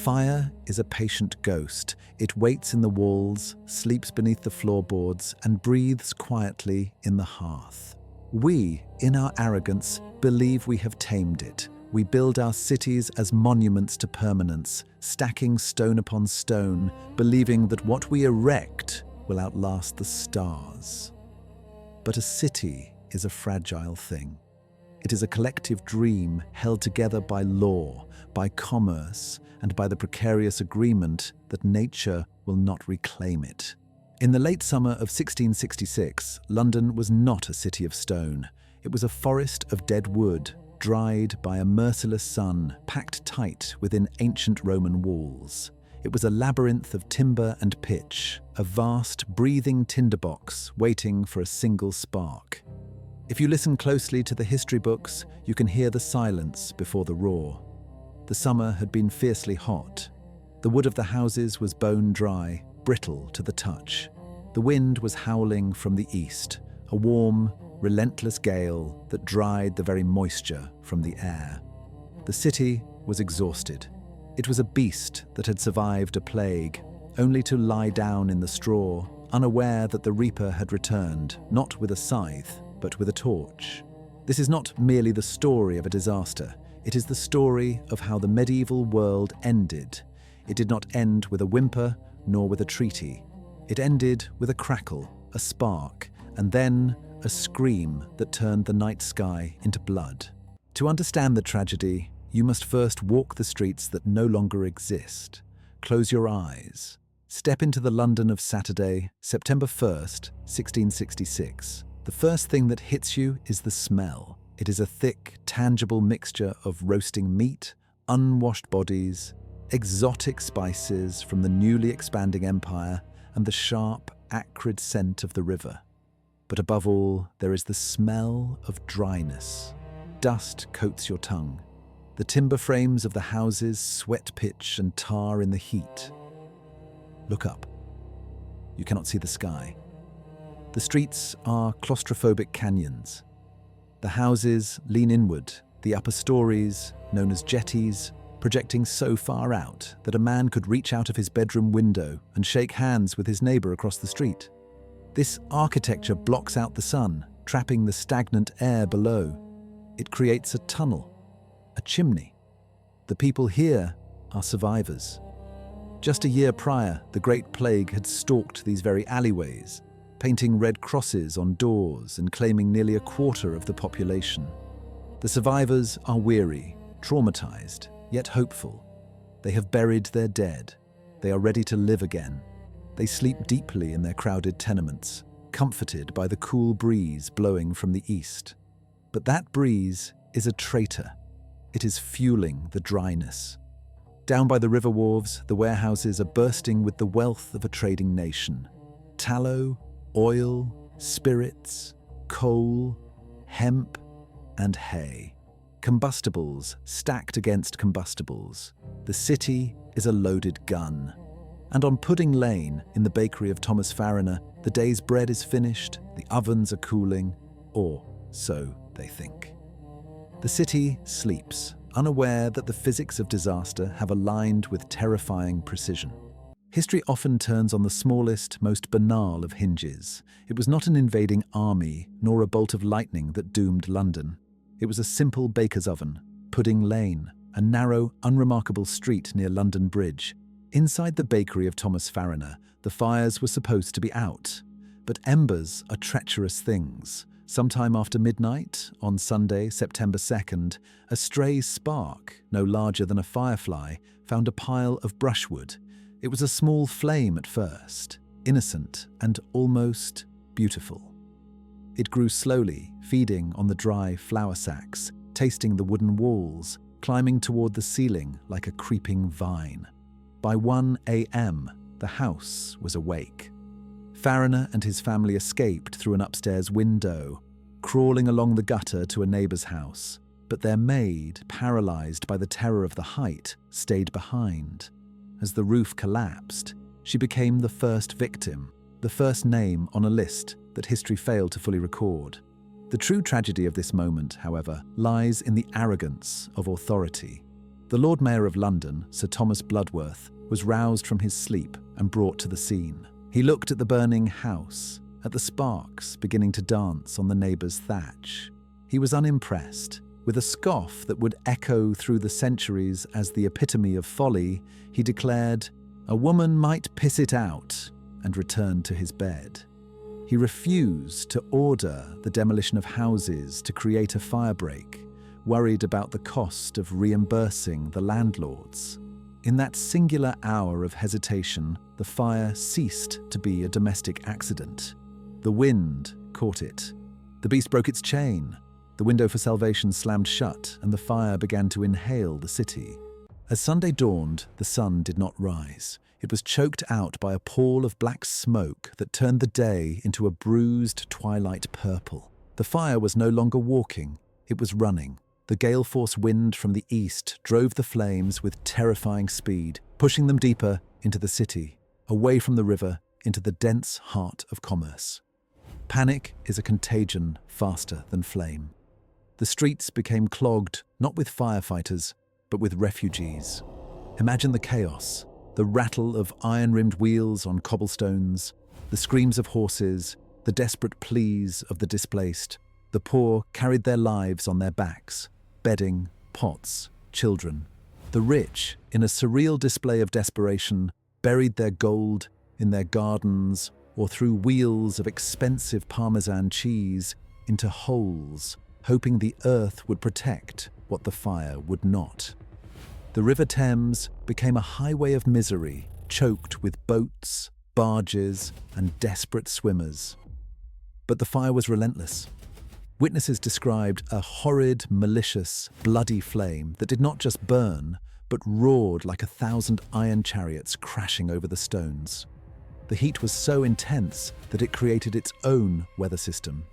fire is a patient ghost. It waits in the walls, sleeps beneath the floorboards, and breathes quietly in the hearth. We, in our arrogance, believe we have tamed it. We build our cities as monuments to permanence, stacking stone upon stone, believing that what we erect will outlast the stars. But a city is a fragile thing. It is a collective dream held together by law, by commerce, and by the precarious agreement that nature will not reclaim it. In the late summer of 1666, London was not a city of stone. It was a forest of dead wood, dried by a merciless sun, packed tight within ancient Roman walls. It was a labyrinth of timber and pitch, a vast, breathing tinderbox waiting for a single spark. If you listen closely to the history books, you can hear the silence before the roar. The summer had been fiercely hot. The wood of the houses was bone dry, brittle to the touch. The wind was howling from the east, a warm, relentless gale that dried the very moisture from the air. The city was exhausted. It was a beast that had survived a plague, only to lie down in the straw, unaware that the reaper had returned, not with a scythe, but with a torch. This is not merely the story of a disaster. It is the story of how the medieval world ended. It did not end with a whimper, nor with a treaty. It ended with a crackle, a spark, and then a scream that turned the night sky into blood. To understand the tragedy, you must first walk the streets that no longer exist. Close your eyes. Step into the London of Saturday, September 1st, 1666. The first thing that hits you is the smell. It is a thick, tangible mixture of roasting meat, unwashed bodies, exotic spices from the newly expanding empire, and the sharp, acrid scent of the river. But above all, there is the smell of dryness. Dust coats your tongue. The timber frames of the houses sweat pitch and tar in the heat. Look up. You cannot see the sky. The streets are claustrophobic canyons. The houses lean inward, the upper stories, known as jetties, projecting so far out that a man could reach out of his bedroom window and shake hands with his neighbor across the street. This architecture blocks out the sun, trapping the stagnant air below. It creates a tunnel, a chimney. The people here are survivors. Just a year prior, the Great Plague had stalked these very alleyways, painting red crosses on doors and claiming nearly a quarter of the population. The survivors are weary, traumatized, yet hopeful. They have buried their dead. They are ready to live again. They sleep deeply in their crowded tenements, comforted by the cool breeze blowing from the east. But that breeze is a traitor. It is fueling the dryness. Down by the river wharves, the warehouses are bursting with the wealth of a trading nation. Tallow, oil, spirits, coal, hemp, and hay. Combustibles stacked against combustibles. The city is a loaded gun. And on Pudding Lane, in the bakery of Thomas Farriner, the day's bread is finished, the ovens are cooling, or so they think. The city sleeps, unaware that the physics of disaster have aligned with terrifying precision. History often turns on the smallest, most banal of hinges. It was not an invading army, nor a bolt of lightning that doomed London. It was a simple baker's oven, Pudding Lane, a narrow, unremarkable street near London Bridge. Inside the bakery of Thomas Farriner, the fires were supposed to be out. But embers are treacherous things. Sometime after midnight, on Sunday, September 2nd, a stray spark, no larger than a firefly, found a pile of brushwood. It was a small flame at first, innocent and almost beautiful. It grew slowly, feeding on the dry flour sacks, tasting the wooden walls, climbing toward the ceiling like a creeping vine. By 1 a.m., the house was awake. Farriner and his family escaped through an upstairs window, crawling along the gutter to a neighbor's house. But their maid, paralyzed by the terror of the height, stayed behind. As the roof collapsed, she became the first victim, the first name on a list that history failed to fully record. The true tragedy of this moment, however, lies in the arrogance of authority. The Lord Mayor of London, Sir Thomas Bloodworth, was roused from his sleep and brought to the scene. He looked at the burning house, at the sparks beginning to dance on the neighbour's thatch. He was unimpressed. With a scoff that would echo through the centuries as the epitome of folly, he declared, "A woman might piss it out," and returned to his bed. He refused to order the demolition of houses to create a firebreak, worried about the cost of reimbursing the landlords. In that singular hour of hesitation, the fire ceased to be a domestic accident. The wind caught it. The beast broke its chain. The window for salvation slammed shut, and the fire began to inhale the city. As Sunday dawned, the sun did not rise. It was choked out by a pall of black smoke that turned the day into a bruised twilight purple. The fire was no longer walking, it was running. The gale-force wind from the east drove the flames with terrifying speed, pushing them deeper into the city, away from the river, into the dense heart of commerce. Panic is a contagion faster than flame. The streets became clogged, not with firefighters, but with refugees. Imagine the chaos, the rattle of iron-rimmed wheels on cobblestones, the screams of horses, the desperate pleas of the displaced. The poor carried their lives on their backs, bedding, pots, children. The rich, in a surreal display of desperation, buried their gold in their gardens or threw wheels of expensive Parmesan cheese into holes, hoping the earth would protect what the fire would not. The River Thames became a highway of misery, choked with boats, barges, and desperate swimmers. But the fire was relentless. Witnesses described a horrid, malicious, bloody flame that did not just burn, but roared like 1,000 iron chariots crashing over the stones. The heat was so intense that it created its own weather system.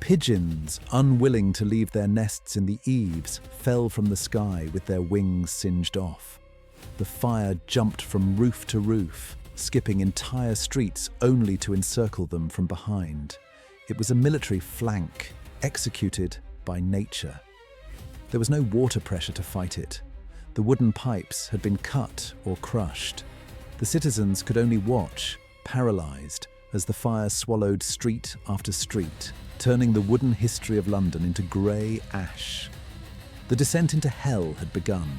Pigeons, unwilling to leave their nests in the eaves, fell from the sky with their wings singed off. The fire jumped from roof to roof, skipping entire streets only to encircle them from behind. It was a military flank, executed by nature. There was no water pressure to fight it. The wooden pipes had been cut or crushed. The citizens could only watch, paralyzed, as the fire swallowed street after street, turning the wooden history of London into grey ash. The descent into hell had begun.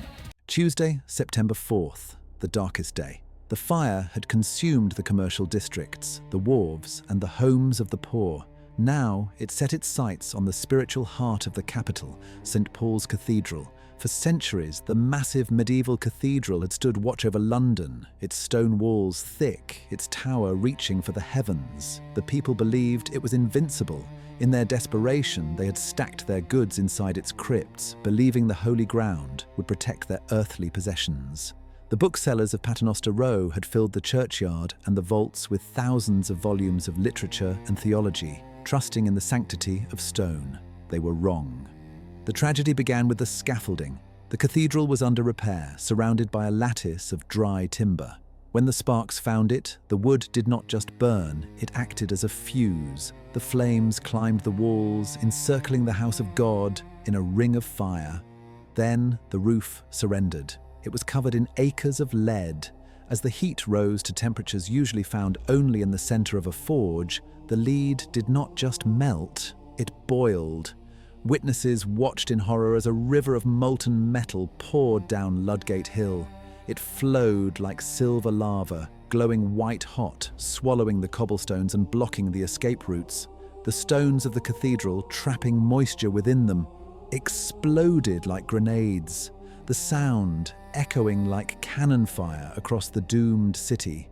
Tuesday, September 4th, the darkest day. The fire had consumed the commercial districts, the wharves, and the homes of the poor. Now it set its sights on the spiritual heart of the capital, St. Paul's Cathedral. For centuries, the massive medieval cathedral had stood watch over London, its stone walls thick, its tower reaching for the heavens. The people believed it was invincible. In their desperation, they had stacked their goods inside its crypts, believing the holy ground would protect their earthly possessions. The booksellers of Paternoster Row had filled the churchyard and the vaults with thousands of volumes of literature and theology, trusting in the sanctity of stone. They were wrong. The tragedy began with the scaffolding. The cathedral was under repair, surrounded by a lattice of dry timber. When the sparks found it, the wood did not just burn, it acted as a fuse. The flames climbed the walls, encircling the house of God in a ring of fire. Then the roof surrendered. It was covered in acres of lead. As the heat rose to temperatures usually found only in the center of a forge, the lead did not just melt, it boiled. Witnesses watched in horror as a river of molten metal poured down Ludgate Hill. It flowed like silver lava, glowing white-hot, swallowing the cobblestones and blocking the escape routes. The stones of the cathedral, trapping moisture within them, exploded like grenades, the sound echoing like cannon fire across the doomed city.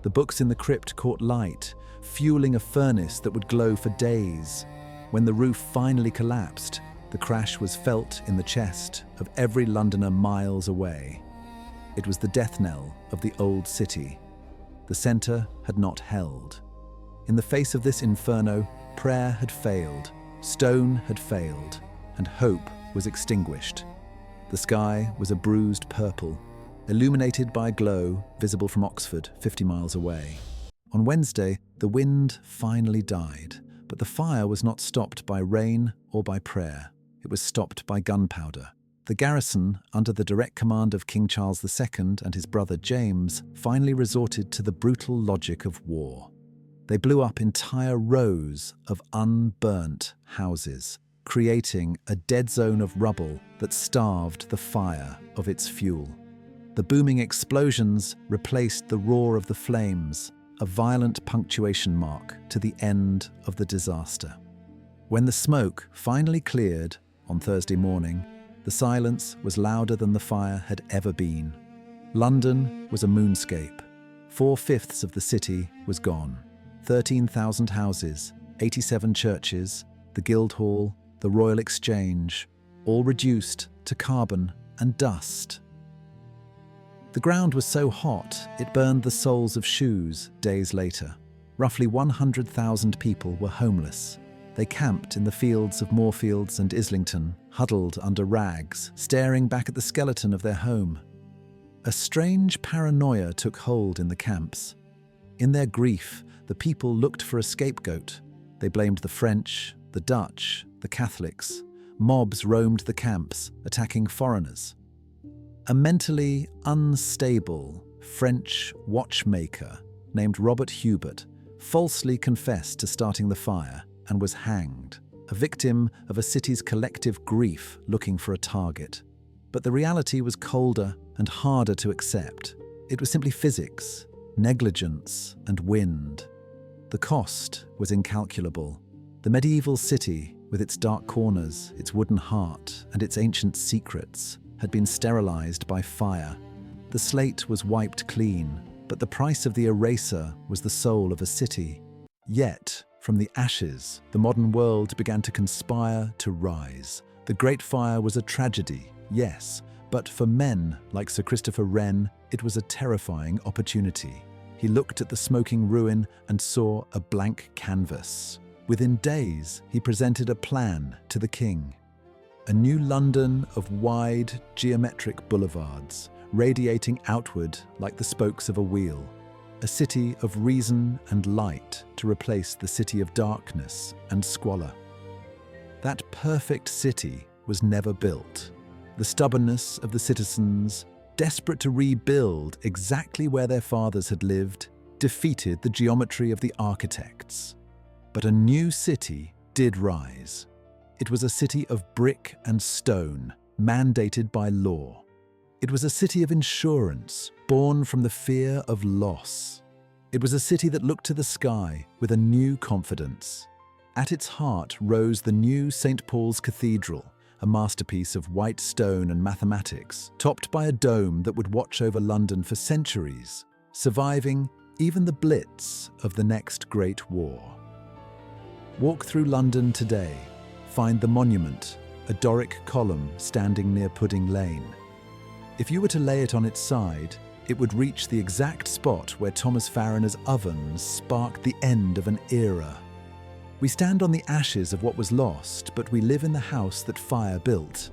The books in the crypt caught light, fueling a furnace that would glow for days. When the roof finally collapsed, the crash was felt in the chest of every Londoner miles away. It was the death knell of the old city. The centre had not held. In the face of this inferno, prayer had failed, stone had failed, and hope was extinguished. The sky was a bruised purple, illuminated by a glow visible from Oxford, 50 miles away. On Wednesday, the wind finally died. But the fire was not stopped by rain or by prayer. It was stopped by gunpowder. The garrison, under the direct command of King Charles II and his brother James, finally resorted to the brutal logic of war. They blew up entire rows of unburnt houses, creating a dead zone of rubble that starved the fire of its fuel. The booming explosions replaced the roar of the flames, a violent punctuation mark to the end of the disaster. When the smoke finally cleared on Thursday morning, the silence was louder than the fire had ever been. London was a moonscape. 4/5 of the city was gone. 13,000 houses, 87 churches, the Guildhall, the Royal Exchange, all reduced to carbon and dust. The ground was so hot it burned the soles of shoes days later. Roughly 100,000 people were homeless. They camped in the fields of Moorfields and Islington, huddled under rags, staring back at the skeleton of their home. A strange paranoia took hold in the camps. In their grief, the people looked for a scapegoat. They blamed the French, the Dutch, the Catholics. Mobs roamed the camps, attacking foreigners. A mentally unstable French watchmaker named Robert Hubert falsely confessed to starting the fire and was hanged, a victim of a city's collective grief looking for a target. But the reality was colder and harder to accept. It was simply physics, negligence, and wind. The cost was incalculable. The medieval city, with its dark corners, its wooden heart, and its ancient secrets, had been sterilized by fire. The slate was wiped clean, but the price of the eraser was the soul of a city. Yet, from the ashes, the modern world began to conspire to rise. The Great Fire was a tragedy, yes, but for men like Sir Christopher Wren, it was a terrifying opportunity. He looked at the smoking ruin and saw a blank canvas. Within days, he presented a plan to the king. A new London of wide, geometric boulevards, radiating outward like the spokes of a wheel. A city of reason and light to replace the city of darkness and squalor. That perfect city was never built. The stubbornness of the citizens, desperate to rebuild exactly where their fathers had lived, defeated the geometry of the architects. But a new city did rise. It was a city of brick and stone, mandated by law. It was a city of insurance, born from the fear of loss. It was a city that looked to the sky with a new confidence. At its heart rose the new St. Paul's Cathedral, a masterpiece of white stone and mathematics, topped by a dome that would watch over London for centuries, surviving even the blitz of the next Great War. Walk through London today, find the monument, a Doric column standing near Pudding Lane. If you were to lay it on its side, it would reach the exact spot where Thomas Farriner's ovens sparked the end of an era. We stand on the ashes of what was lost, but we live in the house that fire built.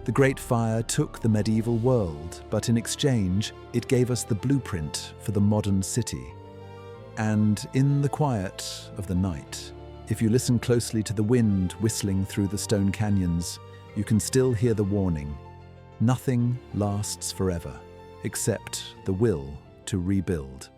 The Great Fire took the medieval world, but in exchange, it gave us the blueprint for the modern city. And in the quiet of the night, if you listen closely to the wind whistling through the stone canyons, you can still hear the warning. Nothing lasts forever, except the will to rebuild.